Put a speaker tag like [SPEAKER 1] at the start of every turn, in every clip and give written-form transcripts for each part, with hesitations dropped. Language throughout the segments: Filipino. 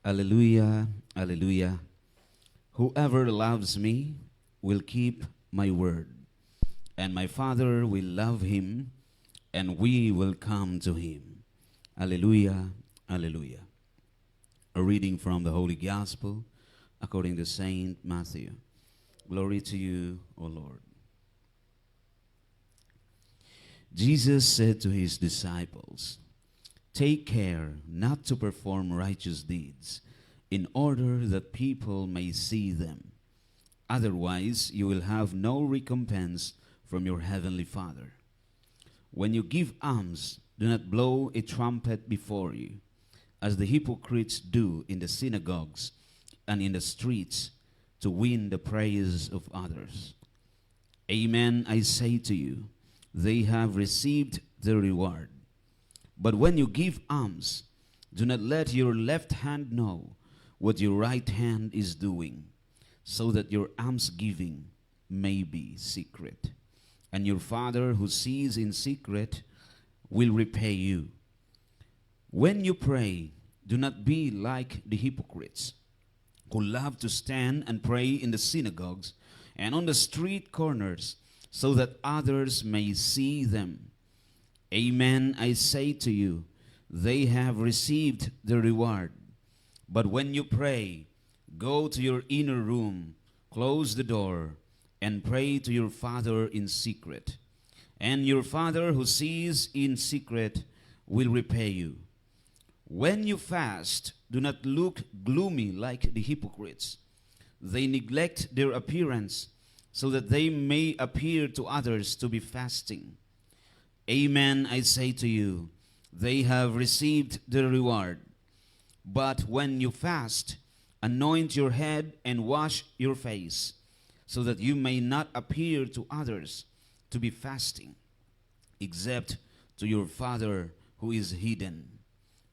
[SPEAKER 1] Alleluia, alleluia. Whoever loves me will keep my word, and my Father will love him, and we will come to him. Alleluia, alleluia. A reading from the Holy Gospel according to Saint Matthew. Glory to you, O Lord. Jesus said to his disciples, "Take care not to perform righteous deeds in order that people may see them. Otherwise, you will have no recompense from your heavenly Father. When you give alms, do not blow a trumpet before you, as the hypocrites do in the synagogues and in the streets to win the praise of others. Amen, I say to you, they have received their reward. But when you give alms, do not let your left hand know what your right hand is doing, so that your almsgiving may be secret. And your Father who sees in secret will repay you. When you pray, do not be like the hypocrites, who love to stand and pray in the synagogues and on the street corners, so that others may see them. Amen, I say to you, they have received the reward. But when you pray, go to your inner room, close the door, and pray to your Father in secret. And your Father who sees in secret will repay you. When you fast, do not look gloomy like the hypocrites. They neglect their appearance, so that they may appear to others to be fasting. Amen, I say to you, they have received their reward. But when you fast, anoint your head and wash your face, so that you may not appear to others to be fasting, except to your Father who is hidden.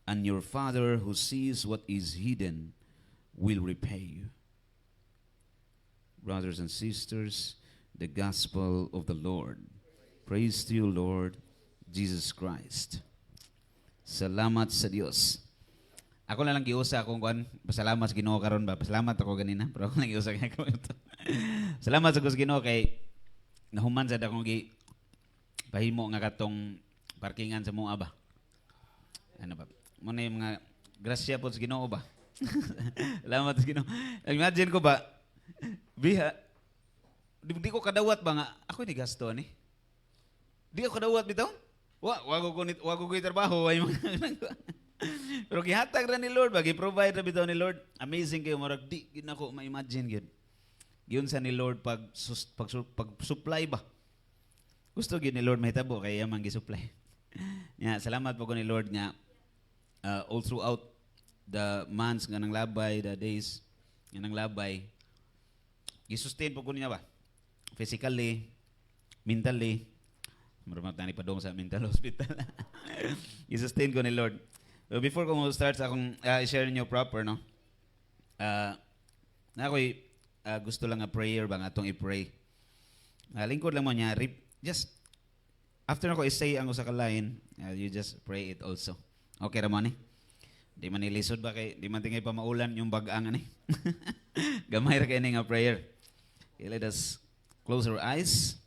[SPEAKER 1] And your Father who sees what is hidden will repay you." Brothers and sisters, the gospel of the Lord. Praise to you, Lord Jesus Christ. Salamat sa Dios. Ako na lang giusa akong kuan, pasalamat sa Ginoo karon ba? Pasalamat ako ganina, pero ako lang giusa kay ako ito. Salamat sa Ginoo kay nahuman sad akong gi pahimo nga katong parkingan sa mga ba. Ano ba? Mo na yung mga grasya po sa Ginoo ba? Salamat sa Ginoo. Imagine ko ba, biha, di ko kadawat ba nga, ako ni gasto ni. Di ko kadawat bitaw? Wago ko trabaho. Pero gihatag ra ni Lord, gi-provide ra bitaw ni Lord. Amazing kayo, marag di ginako ma-imagine gyud. Giyon sa ni Lord pag supply ba. Gusto gyud ni Lord mahitabo kay amang gi-supply. Nya, salamat po ko ni Lord nga all throughout the months nga nang labay, the days nga nang labay, gi-sustain po ko niya ba? Physically, mentally, maramang tani pa doon sa mental hospital. I-sustain ko ni Lord. So before ko start sa akong i-share niyo proper, no? Na ako'y gusto lang nga prayer ba nga itong i-pray. Lingkod lang mo niya, just after ako i-say ang usa ka line, you just pray it also. Okay ra mo ni? Di man nilisod ba kay, di man tingay pa maulan yung bag-ang ani. Gamay ra kay nga prayer. Okay, let us close our eyes.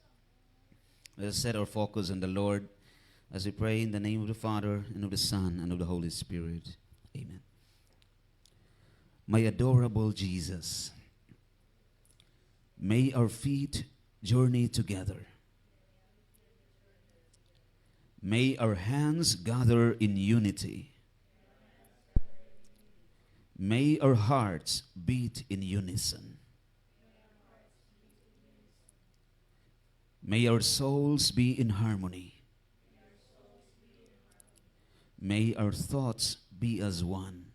[SPEAKER 1] Let us set our focus on the Lord as we pray in the name of the Father, and of the Son, and of the Holy Spirit. Amen. My adorable Jesus, may our feet journey together. May our hands gather in unity. May our hearts beat in unison. May our souls be in harmony. May our thoughts be as one.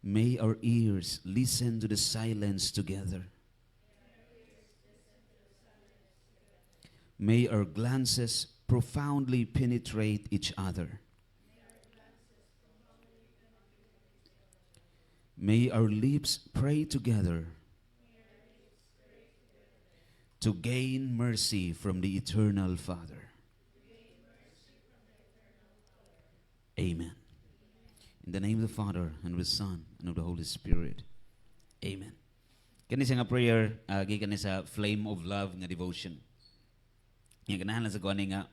[SPEAKER 1] May our ears listen to the silence together. May our glances profoundly penetrate each other. May our lips pray together to gain mercy from the eternal Father. Amen. In the name of the Father, and of the Son, and of the Holy Spirit. Amen. Kani siya nga prayer, gikan ni sa Flame of Love nga devotion. Nga ganahan lang sa kuha nga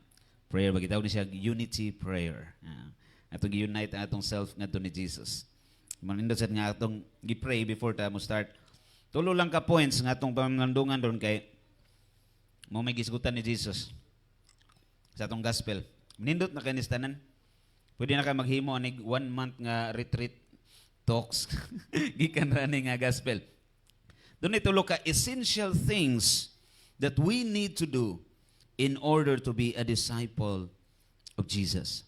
[SPEAKER 1] prayer, bagitaw ni siya unity prayer. Atong gi-unite ang atong self nga ni Jesus. Manindot sad nga atong gi-pray before ta mo start. Tulo lang ka points nga atong pamandungan doon kay mo may gisgutan ni Jesus sa atong gospel. Manindot na kanis tanan. Pwede na kayo maghimo anig 1 month nga retreat talks gikan ra ni nga gospel. Doon tulo ka essential things that we need to do in order to be a disciple of Jesus.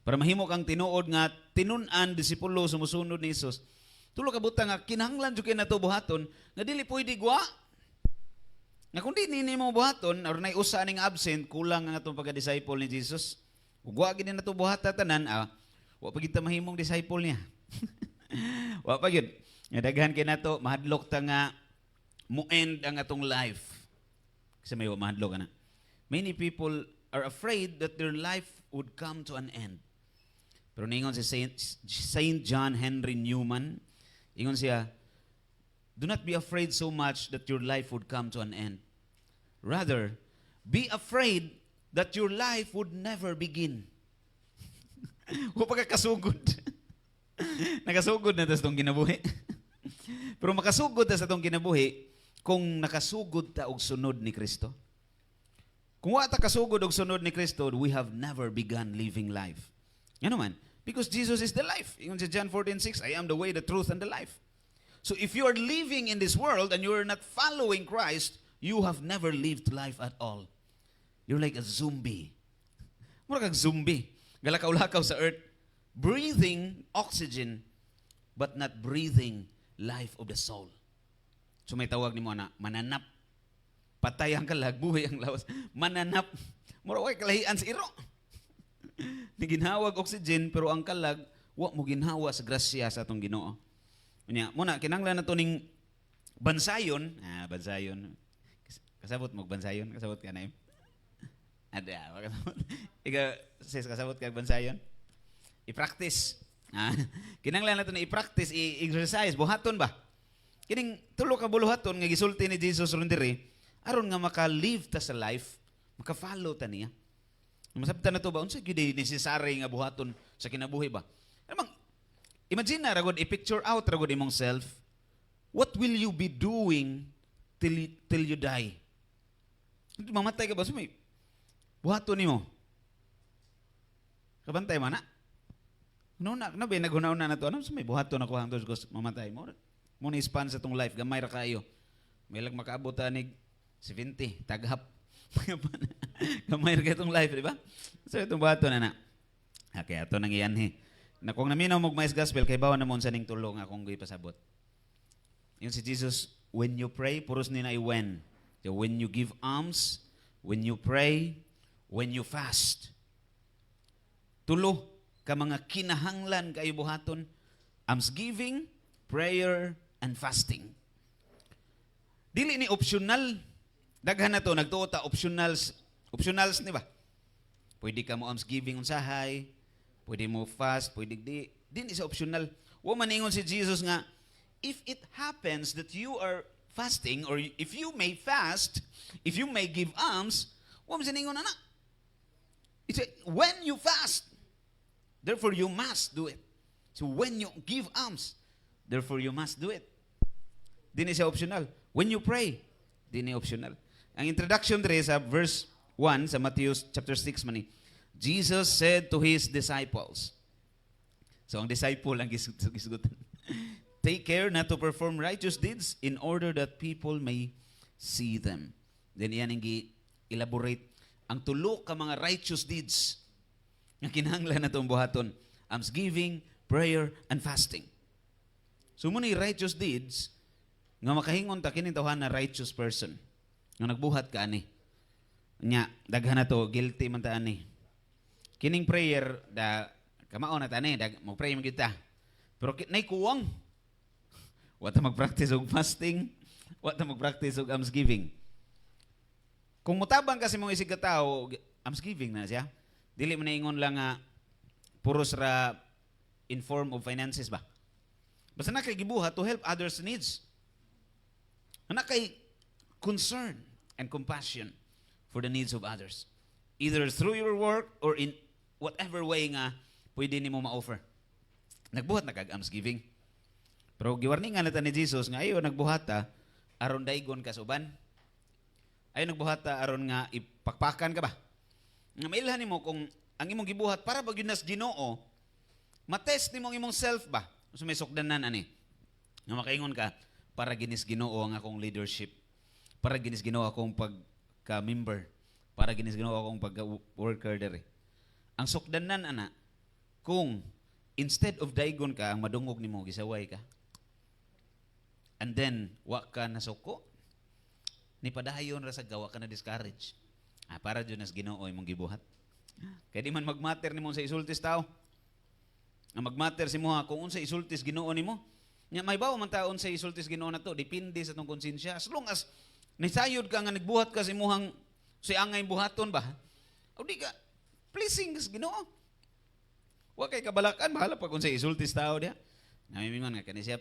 [SPEAKER 1] Para mahimo kang tinuod nga tinun-an disipulo sumusunod ni Jesus. Tulo ka butang nga kinahanglan jud kay nato buhaton nga dili pwede gwa. Nga kung di nimo buhaton or nay usa ning absent kulang ang atong pagka-disciple ni Jesus. Ug wa gid nato buhata tanan wa pa gid ta mahimong disciple niya. Wa pa gid. Nga daghan kay nato mahadlok ta nga mo-end ang atong life. Kasi may mahadlok ana. Many people are afraid that their life would come to an end. Pero ningon si Saint John Henry Newman, ingon siya, do not be afraid so much that your life would come to an end. Rather, be afraid that your life would never begin. Huwag pa kasugod. Nakasugod na tas itong kinabuhi. Pero makasugod na sa itong kinabuhi kung nakasugod ta og sunod ni Kristo. Kung wa ta kasugod og sunod ni Kristo, we have never begun living life. Ano man? Because Jesus is the life. Ingon sa John 14:6, I am the way, the truth, and the life. So if you are living in this world and you are not following Christ, you have never lived life at all. You're like a zombie. Mura kag zombie. Galakaw-lakaw sa earth, breathing oxygen, but not breathing life of the soul. So may tawag nimo na mananap. Patay ang kalag, buhay ang lawas. Mananap. Mura way kalahian sa iro. Ni ginhawag oxygen pero ang kalag wa mo ginhawa sa grasya sa atong Ginoo. Unya, muna kinahanglan nato ning bansayon, bansayon. Kasabot mo bansayon, kasabot ka na. Ada, kasabot. Sis kasabot ka bansayon. I-practice. Kinahanglan nato na i-practice, i-exercise, buhaton ba? Kining tulo ka buluhaton nga gisulti ni Jesus ron diri, aron nga maka-live ta sa life, maka-follow ta niya. Masabtan na to ba? Unsa gyud necessary nga buhaton sa kinabuhi ba? Namang, imagine na, ragod, i-picture out, ragod imong self, what will you be doing till you die? Mamatay ka ba? Sumay, buhaton ni mo. Kabantay man na? No, ba, naghunaw na to. Ano, sumay, buhaton ako hangtod ko mamatay mo. Muna ispan sa tong life, gamay ra kayo. May lag makaabot anig 70, taghap. Gamay ra itong life, di ba? So itong buhaton na. Okay, ato nang iyan na kung naminaw mong mais gospel, kay bawa namon sa ning tulong akong pasabot. Yun si Jesus, when you pray, puros ni na when. So when you give alms, when you pray, when you fast. Tulo ka mga kinahanglan kayo buhaton, almsgiving, prayer, and fasting. Dili ni optional. Daghan na to, nagtuo ta optionals ni ba? Pwede ka mo almsgiving unsahay, pwede mo fast, pwede di. Din isa optional. Wa man ingon si Jesus nga, if it happens that you are fasting, or if you may fast, if you may give alms, wa man siningon na. It's when you fast, therefore you must do it. So when you give alms, therefore you must do it. Din isa optional. When you pray, din isa optional. Ang introduction dire sa verse 1 sa Matthew chapter 6 man ni. Jesus said to his disciples. So ang disciple ang gisgutan. Take care not to perform righteous deeds in order that people may see them. Then iyan ang elaborate ang tulo ka mga righteous deeds nga kinahanglan natong buhaton. Almsgiving, prayer, and fasting. So muna righteous deeds nga makahingon ta kining tawhan na righteous person. Nga nagbuhat ka ani. Nya daghan na to guilty man ta ani. Kining prayer da kamao na ta ani, mag-pray man kita. Pero nay kuwang. Wa ta mag-practice og fasting, wa ta mag-practice og almsgiving. Kung mutabang kasi mong isig ka tao, almsgiving na siya. Dili man ingon lang nga puros ra in form of finances ba? Basta na kay gibuhat to help others' needs. Na kay concern and compassion for the needs of others. Either through your work or in whatever way nga pwede nimo ma-offer. Nagbuhat na kag almsgiving. Pero giwarningan nata ni Jesus nga ayo nagbuhata aron daygon ka sa uban. Ayo nagbuhata aron nga ipakpakan ka ba? Nga mailhan nimo kung ang imong gibuhat para ba gyud nas Ginoo, matest nimo ang imong self ba? So may sukdanan ani. Nga makaingon ka para ginis Ginoo ang akong leadership. Para ginis Ginoo akong pagka-member. Para ginis Ginoo akong pagka-worker dere. Ang sukdanan ana kung instead of daygon ka ang madungog nimo gisaway ka. And then wa ka nasuko. Ni padayon ra sa gawa ka na discourage. Para jud nas Ginoo imong gibuhat. Kaya di man magmatter nimo sa isultis tao. Ang magmatter si mo kung unsa isultis Ginoo nimo. Nya may bawo man taon sa isultis Ginoo na to, depende sa tong konsensya. As long as nisayod ka nga nagbuhat ka si muhang si angay buhaton ba? O di ka pleasing sa Ginoo. Wa kay kabalakan bahala pag unsa isultis tao dia. Namimingon nga kani siya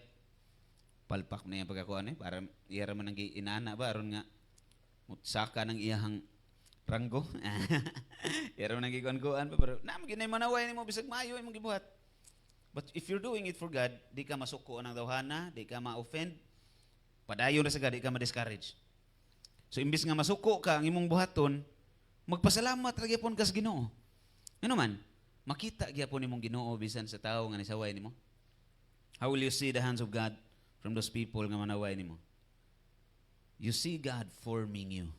[SPEAKER 1] palpak na yung pagkakuan para iyara man ang inana ba aron nga saka ng iyahang ranggo. Iyara man ang gikuan-kuan pa pero na ginay manaway nimo bisag maayo imong gibuhat. But if you're doing it for God, di ka masuko ng dawhana, di ka ma-offend, padayon na sa God, di ka ma-discourage. So imbis nga masuko ka ang imong buhaton, magpasalamat ra gyapon ka sa Ginoo. Ano man, makita gyapon imong Ginoo bisan sa tawo nga nisaway nimo. How will you see the hands of God from those people nga manaway nimo? You see God forming you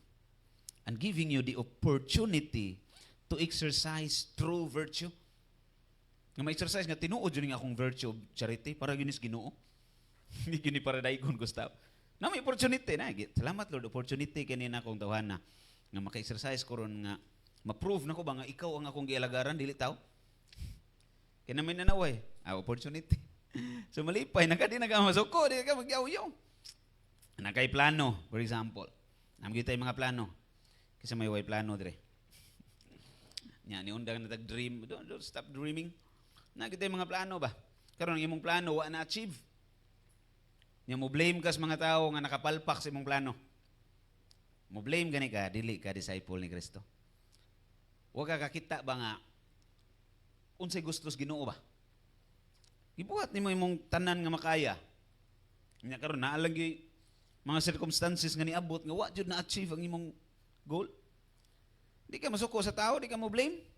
[SPEAKER 1] and giving you the opportunity to exercise true virtue. Nga ma-exercise nga tinuod yun nga akong virtue of charity para ginis Ginoo. Hindi gini para daygon gustaw. Na may opportunity na. Salamat Lord, opportunity kanina akong tawhana nga maka-exercise ko ron nga ma-prove na ko ba nga ikaw ang akong gialagaran dili taw. Kaya namin nanaway. Opportunity. So malipay, di nagamasuko, di ka magyaw-yaw. Nakay plano, for example. Namagay tayo mga plano. Kasi may way plano dire. Nya ni undang na tag-dream. Don't stop dreaming. Nakita yung mga plano ba? Karon ang imong plano, wa na-achieve. Nya mo blame ka sa mga tao nga nakapalpak sa imong plano. Mo blame gani ka, dili ka disciple ni Kristo. Wa ka kakita ba nga unsay gustos Ginoo ba? Ibuhat nimo imong tanan nga makaya. Nya karon naa lang gyud mga circumstances nga niabot nga wa jud na-achieve ang imong goal. Di ka masuko sa tao, di ka mo blame.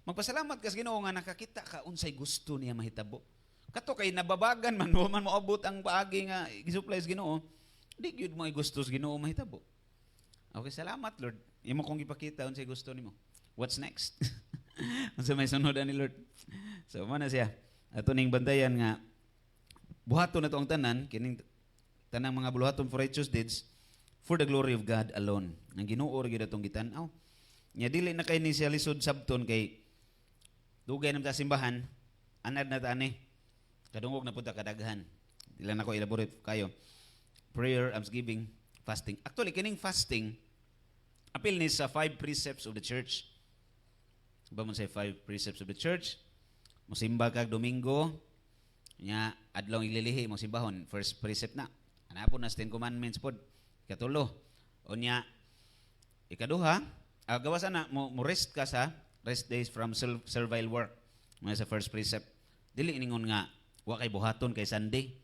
[SPEAKER 1] Magpasalamat ka sa Ginoo nga nakakita ka unsay gusto niya mahitabo. Kato kay nababagan man mo abot ang paagi nga gisupply sa Ginoo, di gyud mo gusto sa Ginoo mahitabo. Okay, salamat Lord. Imo kong ipakita unsay gusto nimo. What's next? Unsa may sunod ani Lord? So mo na siya. Ato ning bantayan nga buhaton na to ang tanan kining tanang mga buluhaton for righteous deeds for the glory of God alone. Ang Ginoo ra gyud atong gitan-aw. Nya dili na kay ni siya lisod sabton kay dugay nam ta simbahan, anad na ta ani. Kadungog na punta kadaghan. Dili na ko elaborate kayo. Prayer, almsgiving, fasting. Actually kining fasting apil ni sa 5 precepts of the church. Ba man say 5 precepts of the church? Mosimba kag Domingo, nya adlaw ililihi mo simbahon. First precept na. Anapon na 10 commandments pod. Ikatulo. O nya ikaduha, gawas na mo rest ka sa rest days from servile work. Mga sa first precept. Dili ningon nga wa kay buhaton kay Sunday.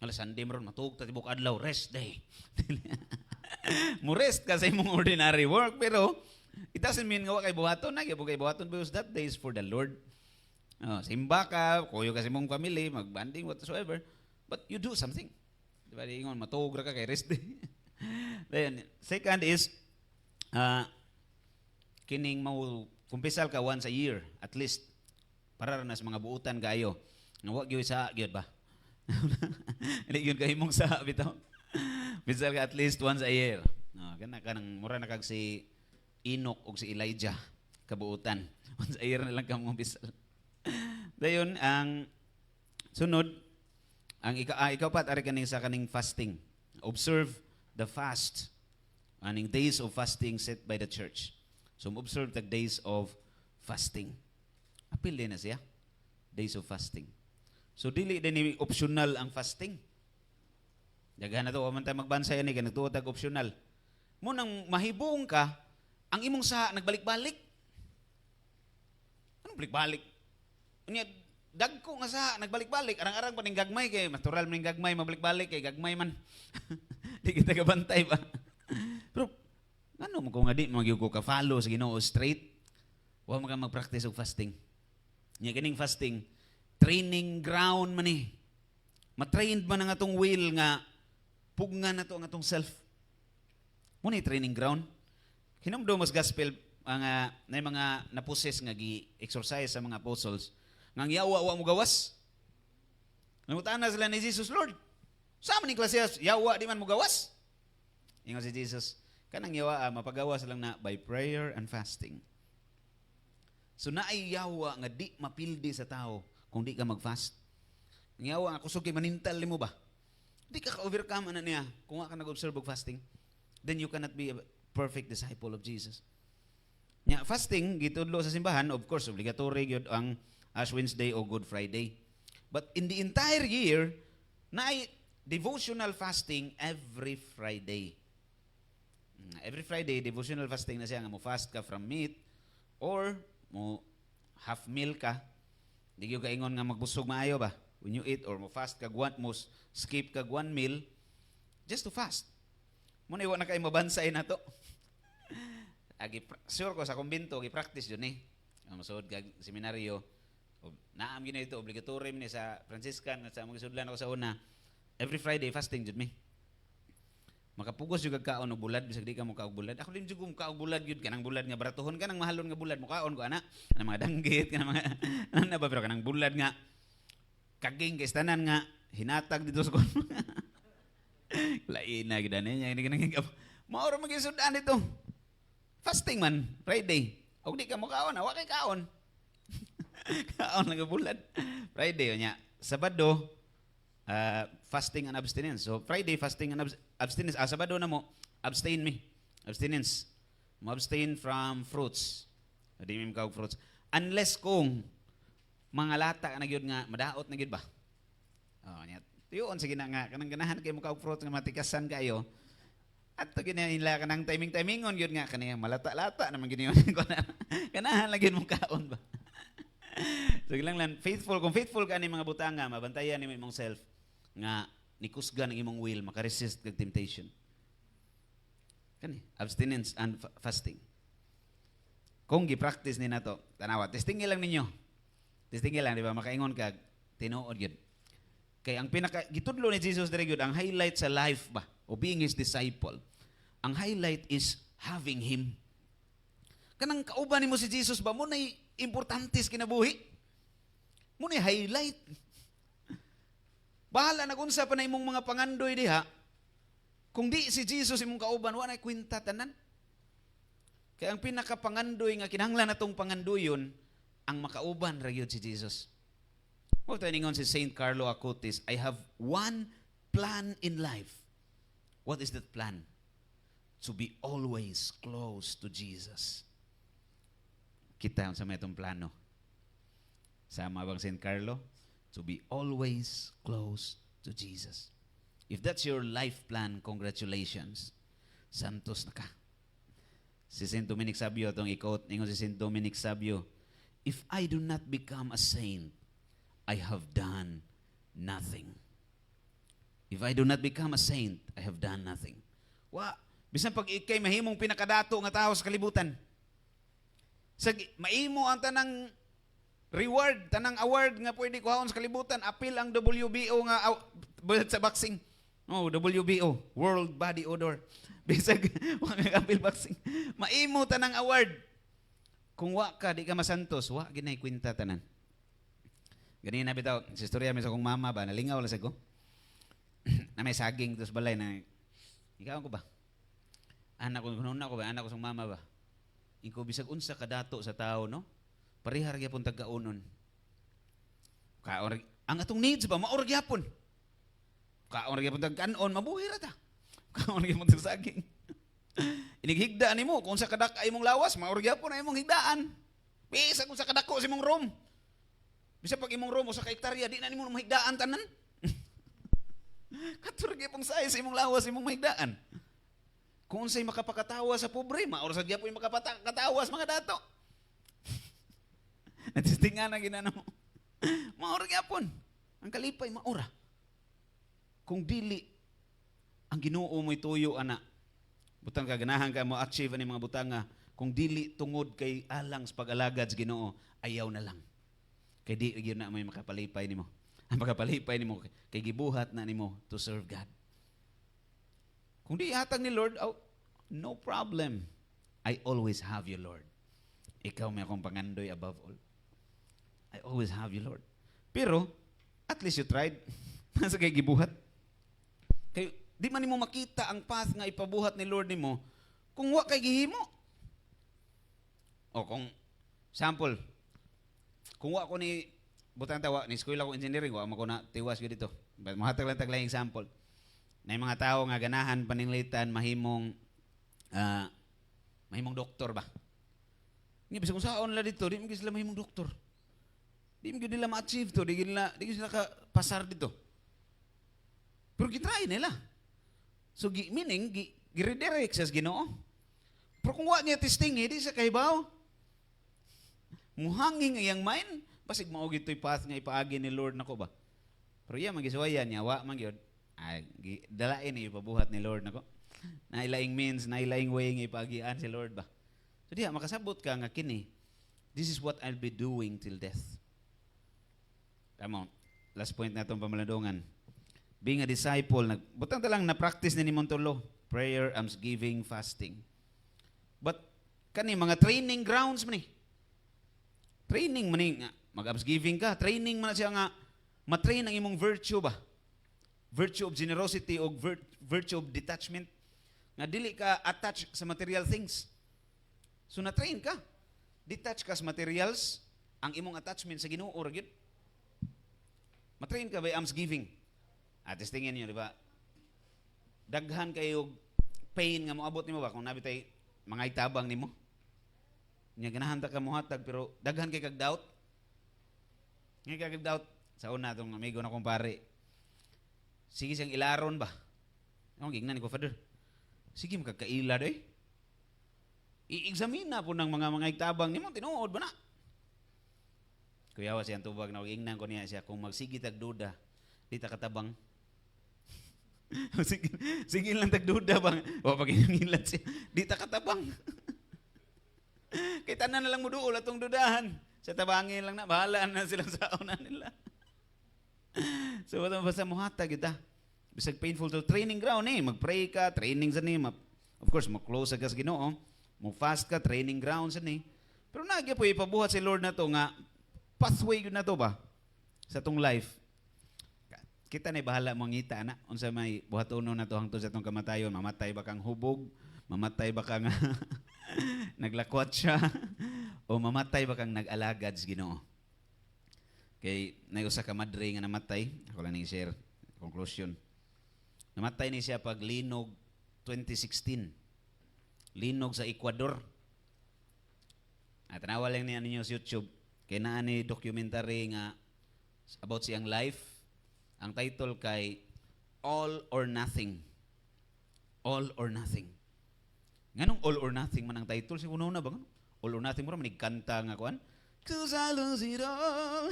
[SPEAKER 1] Ala Sunday maron matug ta tibok adlaw rest day. Mo rest ka sa imong ordinary work pero it doesn't mean nga wa kay buhaton na kay buhaton because that day is for the Lord. Simba ka, kuyo ka sa imong family, magbanding whatsoever, but you do something. Di ba ingon matug ra ka kay rest day. Then second is kining mau kumpisal ka once a year at least para na sa mga buutan kayo nga wa gyud sa gyud ba. Hindi gyud kay imong sa bitaw. Pisal ka at least once a year. Kana kanang mura na kag si Enoch og si Elijah kabuutan. Once a year na lang kamo pisal. Dayon ang sunod ang ikapat ari kaning sa kaning fasting. Observe the fast aning days of fasting set by the church. So observe the days of fasting. Apil din na siya. Days of fasting. So dili din ni optional ang fasting. Daghan na to, man tayo magbansa yan, nagtuo tag optional. Munang mahibong ka, ang imong saha nagbalik-balik. Anong balik-balik? Unya, dagko nga saha nagbalik-balik. Arang-arang pa ning gagmay kay natural man ning gagmay mabalik-balik kay gagmay man. Di kita kabantay ba? Pero ano mo kung nga di magyug ko ka-follow sa Ginoo straight? Wa man ka mag-practice og fasting. Nya kining fasting training ground man ni. Matrained man ang atong will nga pugnan nato ang atong self. Muna training ground. Hinumdo mas gospel ang na mga naposes nga gi-exercise sa mga apostles. Ngang yawa wa mo gawas. Nangutana sila ni Jesus, Lord, sama ni klase yawa di man mo gawas. Ingon si Jesus, kanang yawa mapagawas lang na by prayer and fasting. So naay yawa nga di mapildi sa tao kung di ka mag-fast. Ang yawa nga kusog kay manintal mo ba? Di ka ka-overcome na niya kung ka nag-observe og fasting. Then you cannot be a perfect disciple of Jesus. Nya fasting gitudlo sa simbahan, of course obligatory gyud ang Ash Wednesday o Good Friday. But in the entire year, naay devotional fasting every Friday. Every Friday devotional fasting na siya nga mo fast ka from meat or mo half meal ka. Di gyud ka ingon nga magbusog maayo ba? When you eat or mo fast kag one mo skip kag one meal just to fast. Muna iwa na kayo mabansay na to. Sure ko sa kumbinto, gi-practice yun eh. Masud kag seminaryo. Naam yun ito, obligatory ni sa Franciscan at sa mga isudlan ako sa una. Every Friday, fasting yun me. Makapugos yung kagkaon o bulad, bisag di ka mo kaog bulad. Ako din yung kaog bulad yun, kanang bulad nga baratuhon, kanang mahalon nga bulad, mukaon ko ana. Kanang mga danggit, kanang mga, ano na ba, pero kanang bulad nga, kaging kaistanan nga, hinatag dito sa kon. Lain na gida niya, hindi ka nangigap. Mauro mag-isudaan ito. Fasting man, Friday. O di ka mo kaon, hawa kay kaon. Kaon lang bulad. Friday, o niya. Sabado, fasting and abstinence. So, Friday, fasting and abstinence. Sabado na mo, abstain me. Abstinence. Mo-abstain from fruits. Hindi mo kaog fruits. Unless kung mga lata na gyud nga, madaot na gyud ba? O, niya. Tiyoon, sige na nga, kanang ganahan kayo mukha fruit nga matikasan kayo. At ito ginila ka ng timing-timingon yun nga, kaniyang malata-lata naman giniyon. Ganahan lang yun mong kaon ba? So lang, faithful, kung faithful ka ni mga butanga, mabantayan ni mong self, nga nikusga ng imong will, makaresist kag temptation. Kani, abstinence and fasting. Kung gi-practice ni nato, tanawa, testingin lang ninyo. Testingin lang, di ba? Makaingon kag, tinuod yun. Kaya ang gitudlo ni Jesus dire gyud ang highlight sa life ba o being his disciple. Ang highlight is having him. Kanang kauban nimo si Jesus ba mo nay importantes kinabuhi? Mo nay highlight. Bahala na unsa pa na imong mga pangandoy diha. Kung di si Jesus imong kauban wa nay kwenta tanan. Kaya ang pinakapangandoy nga kinahanglan natong pangandoyon ang makauban ra gyud si Jesus. Mo taningon si Saint Carlo Acutis, I have one plan in life. What is that plan? To be always close to Jesus. Kita sa may itong plano. Sama bang Saint Carlo? To be always close to Jesus. If that's your life plan, congratulations. Santos na ka. Si Saint Dominic Sabio, itong i-quote, ningon si Saint Dominic Sabio, if I do not become a saint, I have done nothing. If I do not become a saint, I have done nothing. Bisan pag ikay mahimong pinakadato nga tao sa kalibutan. Maimo ang tanang reward, tanang award nga pwede kuhaon sa kalibutan, apil ang WBO nga sa boxing. Oh, WBO, World Body Odor. Bisag apil boxing. Maimo tanang award. Kung wa ka, di ka masantos, wa ginay kwenta tanan. Ganina bitaw, sa istorya mi sa kong mama ba, nalingaw lang sa ko. Na may saging tos balay na, ikaw ko ba? Anak ko, kununa ko ba? Anak ko sa mama ba? Ikaw bisag unsa kadato sa tao, no? Parihar gyapon tagkaunon. Ang atong needs ba, maor gyapon. Kaon gyapon tagkanon, mabuhi ra ta. Kaon gyapon tag saging. Inighigda nimo kung sa kadak ay mong lawas, maor gyapon ay mong higdaan. Bisa kung sa kadako si mong room. Bisa pag imong room sa kahektarya, di na nimo mahigdaan tanan. Katur gyud pong size imong lawas imong mahigdaan. Kung unsay makapakatawa sa pobre, maor sa gyapon makapakatawa sa mga dato. Natistingan na ginano. Maor gyapon. Ang kalipay maura. Kung dili ang Ginoo mo'y tuyo ana. Butang kaganahan ka mo achieve ani mga butanga. Kung dili tungod kay alang sa pag-alagad sa Ginoo, ayaw na lang. Kay di yun na may makapalipay nimo. Ang makapalipay nimo kay gibuhat na nimo to serve God. Kung di hatag ni Lord, oh, no problem. I always have you, Lord. Ikaw may akong pangandoy above all. I always have you, Lord. Pero, at least you tried. Nasa kay gibuhat. Kay, di man nimo makita ang path nga ipabuhat ni Lord nimo kung wa kay gihimo. O kung, sample, kung wa ko ni, butang tawa, ni school ako engineering, wa mo ko na tiwas ko dito. Mahatag lang taglang example. Na yung mga tao nga ganahan, paninglitan, mahimong doktor ba? Nga, bisa kung saan nila dito, di mo sila mahimong doktor. Di mo nila ma-achieve to, di sila kapasar dito. Pero gitry nila. So, meaning, giredirect sa Ginoo. Pero kung wa niya testing, di sa kahibaw. Muhanging iyang mind, basig maugit to'y path nga ipaagi ni Lord nako ba? Pero iya, magisuwayan niya, wa man yun. Ay, dalain ipabuhat ni Lord nako. Nailaing means, nailaing way nga ipagian si Lord ba? So diya, makasabot ka nga kini, this is what I'll be doing till death. Come on, last point na itong pamalandungan. Being a disciple, butang talang na-practice ni Montolo, prayer, almsgiving, fasting. But, kani, mga training grounds man Training man mag-almsgiving ka, training man siya nga, matrain ang imong virtue ba? Virtue of generosity o virtue of detachment. Nga dili ka attach sa material things. So na-train ka. Detach ka sa materials, ang imong attachment sa Ginoo ra gyud. Matrain ka by almsgiving. At tingin niyo, di ba? Daghan kayo pain nga moabot nimo ba kung nabitay mga itabang nimo? Nya ganahan ta ka mohatag pero daghan kay kag doubt. Nga kag doubt sa una tong amigo na kong pare. Sige siyang ilaron ba? Ang gingnan ko, Father. Sige magkakaila doy. I-examine po ng mga itabang nimo, tinuod ba na? Kuya wa siyang tubag na gingnan ko niya siya kung magsigi tag duda, di ta katabang. sige lang tag duda bang. O pag ingilan siya, di ta katabang. Kay tanan na lang mo duol atong dudahan. Sa tabangin lang na, bahala na silang sauna nila. So, basta muhatag kita. Bisag painful to training ground mag-pray ka, training sa ni. Of course, mag-close ka sa Ginoo. Mag-fast ka, training ground sa ni. Pero nagya po ipabuhat si Lord na to nga, pathway na to ba? Sa tong life. Kita na bahala mong ngita na. Unsa may buhatono na to hangtod sa tong kamatayon. Mamatay ba kang hubog? Mamatay ba kang naglakwat siya? O mamatay ba kang nag-alagad sa Ginoo? Kay nayusa ka madre nga namatay. Ako lang ni-share. Conclusion. Namatay ni siya pag linog 2016. Linog sa Ecuador. At tanawa lang niya ninyo sa YouTube. Kaya naa ni documentary nga about siyang life. Ang title kay All or Nothing. All or Nothing. Nganong all or nothing man ang title? Siguro na ba? All or nothing mo manig kanta nga kuan. Cause I lose it all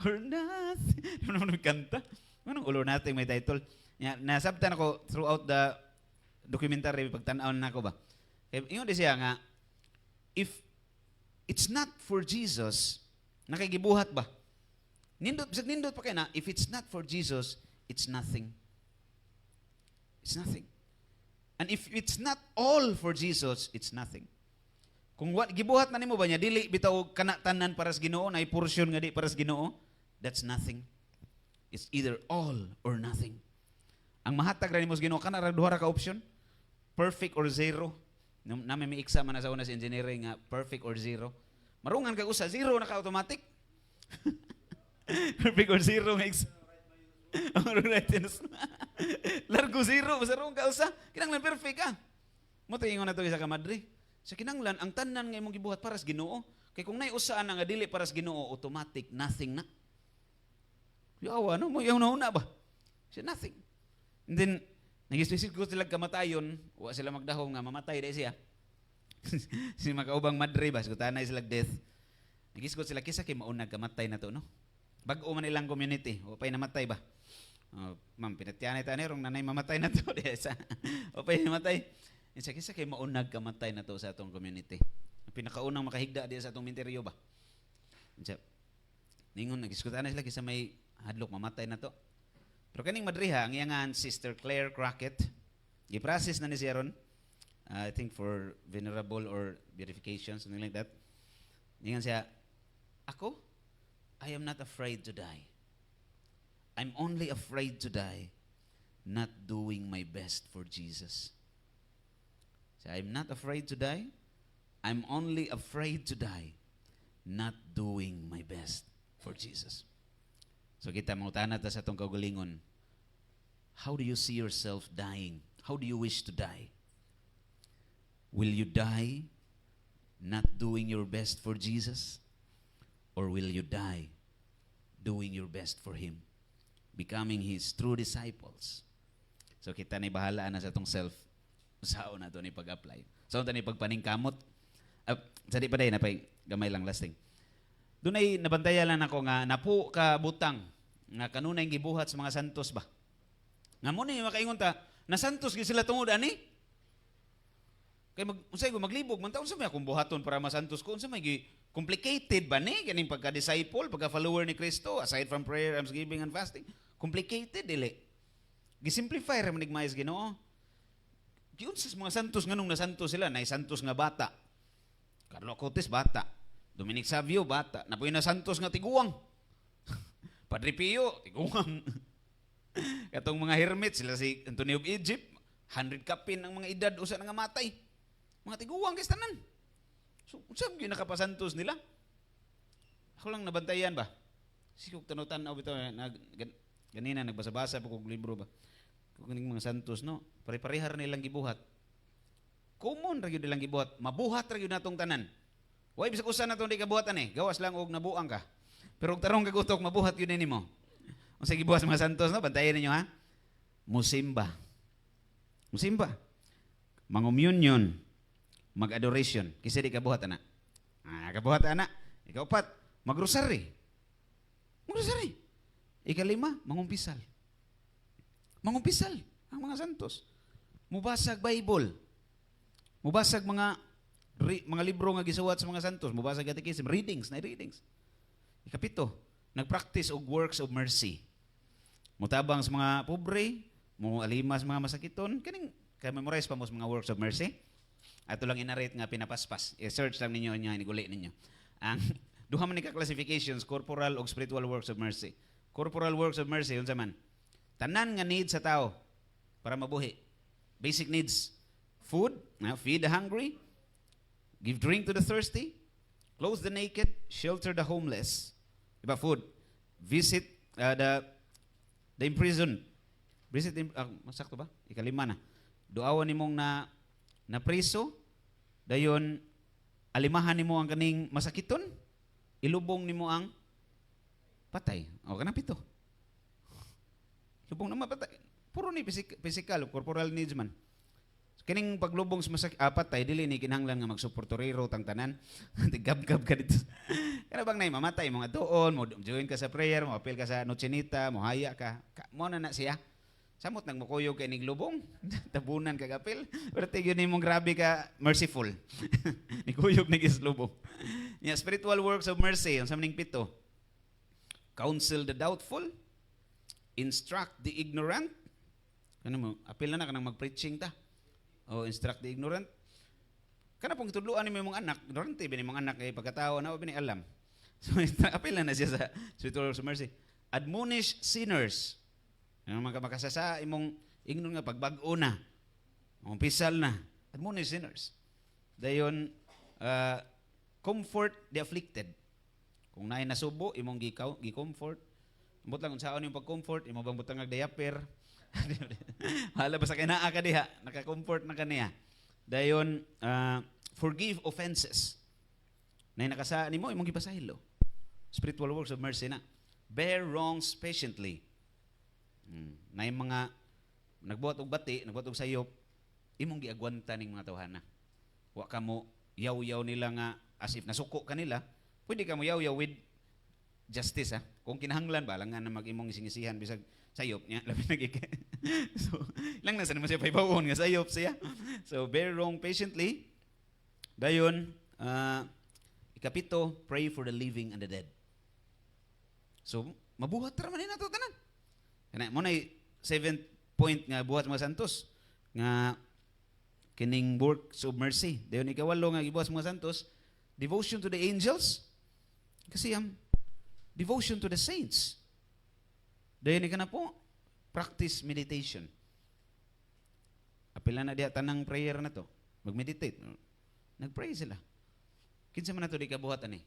[SPEAKER 1] or nothing. Di mo naman kanta. Nganong all or nothing may title? Nasabtan ako throughout the documentary pagtanaw na ako ba. Ingon di siya nga, if it's not for Jesus, nakigibuhat ba? Nindot pa kayo na, if it's not for Jesus, it's nothing. It's nothing. And if it's not all for Jesus, it's nothing. Kung gibuhat na nimo ba niya, dili bitaw kanatanan para sa Ginoo, na iporsyon nga di para sa Ginoo, that's nothing. It's either all or nothing. Ang mahatag ra nimo sa Ginoo kana ra duha ra ka option, perfect or zero. Na may exam na sa una sa engineering nga perfect or zero. Marungan kag usa zero na ka automatic. Perfect or zero nga exam. Largo zero, masarong ka usa. Kinanglan perfect ka. Mo to ingon na to isa ka madre. Sa kinanglan ang tanan nga imong gibuhat para sa Ginoo. Kay kung nay usa na nga dili para sa Ginoo, automatic nothing na. Yawa, no? Mo yung nauna ba? Siya, nothing. And then, nag-isip ko sila kamatayon, wa sila magdahom nga, mamatay dahil siya. Si makaubang madre ba, sigutanay sila death. Nag-isip ko sila, kisa kay maunag kamatay na to, no? Bago man ilang community, o pa'y namatay ba? Ma'am, pinatyanay ta nirong nanay mamatay na to. O pa'y namatay. Kisa kay maunag kamatay na to sa atong community. Pinakaunang makahigda diya sa atong minteryo ba? Ningon, nag-iskutan na sila kisa may hadlok mamatay na to. Pero kaning madriha, ang iyangan Sister Claire Crockett, i-process na ni siya ron, I think for venerable or verification, something like that. Ningon siya, ako, I am not afraid to die. I'm only afraid to die not doing my best for Jesus. So I'm not afraid to die. I'm only afraid to die not doing my best for Jesus. So kita mangutana ta sa atong kaugalingon. How do you see yourself dying? How do you wish to die? Will you die not doing your best for Jesus? Or will you die doing your best for Him? Becoming His true disciples. So kita ni bahala na sa atong self. Sao na to ni pag-apply. So ito ni pagpaningkamot. Sa di pa day, napay gamay lang lasting. Doon ay nabantaya lang ako nga napo ka butang nga kanunay gibuhat sa mga santos ba. Nga mo ni makaingon ta, na santos gyud sila tungod ani. Kay unsay go maglibog man ta unsa may akong buhaton para masantos ko unsa may complicated ba ni kaning pagka-disciple, pagka-follower ni Kristo aside from prayer, almsgiving and fasting. Complicated dili. Gisimplify ra man mayas Ginoo. Giun sa mga santos nganong nasantos sila, nay santos nga bata. Carlo Acutis bata. Dominic Savio bata. Napoy na santos nga tiguang. Padre Pio tiguang. Katong mga hermit sila si Antonio of Egypt, 100 kapin ang mga edad usa nga matay. Mga tiguang kay tanan. So, unsa gyud nakapasantos nila? Ako lang nabantayan ba? Sikog tanutan-aw bitaw ganina nagbasa-basa pa kog libro ba. Kung mga santos no, pare-parehar nilang gibuhat. Common ra gyud nilang gibuhat, mabuhat ra gyud natong tanan. Way bisag usa na tong di kabuhatan gawas lang og nabuang ka. Pero og tarong kagutok mabuhat gyud nimo. Unsa gibuhat sa mga santos no, bantayan ninyo ha. Musimba. Musimba. Mangomunion, mag-adoration. Kisa di kabuhat ana. Kabuhat ana. Ikaupat, magrosary. Magrosary. Ikalima, mangumpisal. Mangumpisal ang mga santos. Mubasag Bible. Mubasag mga libro nga gisuwat sa mga santos. Mubasag catechism, readings, na readings. Ikapito, nagpractice og works of mercy. Mutabang sa mga pobre, mo alimas mga masakiton, kaning memorize pa mo sa mga works of mercy. Ato lang inarate nga pinapaspas. I-search lang ninyo niya, iniguli ninyo. Ang duha man ni ka classifications, corporal ug spiritual works of mercy. Corporal works of mercy unsa man? Tanan nga needs sa tao para mabuhi. Basic needs. Food, feed the hungry, give drink to the thirsty, clothe the naked, shelter the homeless. Diba food? Visit the imprisoned. Visit masakto ba? Ikalima na. Duawan nimong na preso, dayon alimahan nimo ang kaning masakiton, ilubong nimo ang patay. O kanang pito. Lubong na mapatay. Puro ni physical, corporal needs man. Kining paglubong sa patay, dili ni kinahanglan nga magsuportorero tang tanan. Gab-gab ka dito. Kana bang nay mamatay mga doon, mo join ka sa prayer, mo apil ka sa nochenita, mo haya ka. Mo na siya. Samot nang mukuyog kay ning lubong. Tabunan ka kapil. Pero tigyo nimong grabe ka merciful. Nikuyog ning islubong. Yeah, spiritual works of mercy, unsa maning pito? Counsel the doubtful, instruct the ignorant. Kanang mo apil na kanang mag-preaching ta. O instruct the ignorant. Kana pong tudluan ni mong anak, ignorante ba ni mong anak kay pagkatao na ba ni alam. So apil na siya sa spiritual works of mercy. Admonish sinners. Ang mga makasasa imong ingnon nga pagbag-o na. Umpisal na. Admonish sinners. Dayon comfort the afflicted. Kung naay nasubo imong gi-comfort. Ambot lang unsaon yung pag-comfort, imong bang butang diaper. Hala ba sa kinaa ka diha, naka-comfort na kaniya. Dayon forgive offenses. Nay nakasa nimo imong gipasahilo. Spiritual works of mercy na. Bear wrongs patiently. Na yung mga nagbuhat og bati, nagbuhat og sayop, imong giagwanta ning mga tawhana. Wa ka mo yaw-yaw nila nga as if nasuko ka nila, pwede ka mo yaw-yaw with justice ha. Kung kinahanglan ba lang nga na mag-imong isingisihan bisag sayop niya, labi nagik. So, lang nasa naman siya paibawon nga sayop siya. So, bear wrong patiently. Dayon, ikapito, pray for the living and the dead. So, mabuhat ra man na to tanan. Kana mo na 7th point nga buhat mga santos nga kining works of mercy. Dayon ikawalo nga gibuhat mga santos, devotion to the angels. Kasi ang devotion to the saints. Dayon ka na po, practice meditation. Apila na diha tanang prayer na to. Mag-meditate. Nag-pray sila. Kinsa man nato di kabuhatan eh.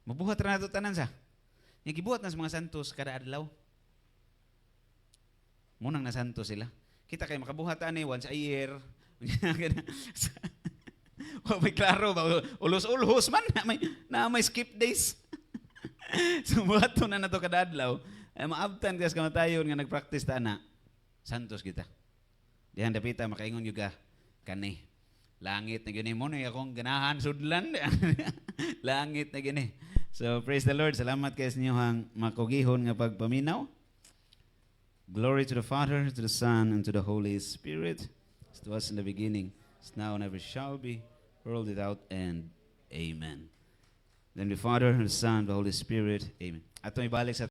[SPEAKER 1] Mabuhat ra nato tanan sa. Yung gibuhat na sa mga santos kada adlaw. Munang na santos sila. Kita kay makabuhatan ni once a year. May klaro ba? Ulos-ulos man. May skip days. So, buhato na to kada adlaw. Ay maabtan kas kamatayon nga nagpractice ta na. Santos kita. Dihan dapita makaingon juga kani. Langit na gini mo na akong ganahan sudlan. Langit na gini. So, praise the Lord. Salamat kayo sa inyong makugihon nga pagpaminaw. Glory to the Father, to the Son, and to the Holy Spirit. As it was in the beginning, as now and ever shall be, world without end. Amen. Then the Father, the Son, the Holy Spirit. Amen. At may balik sa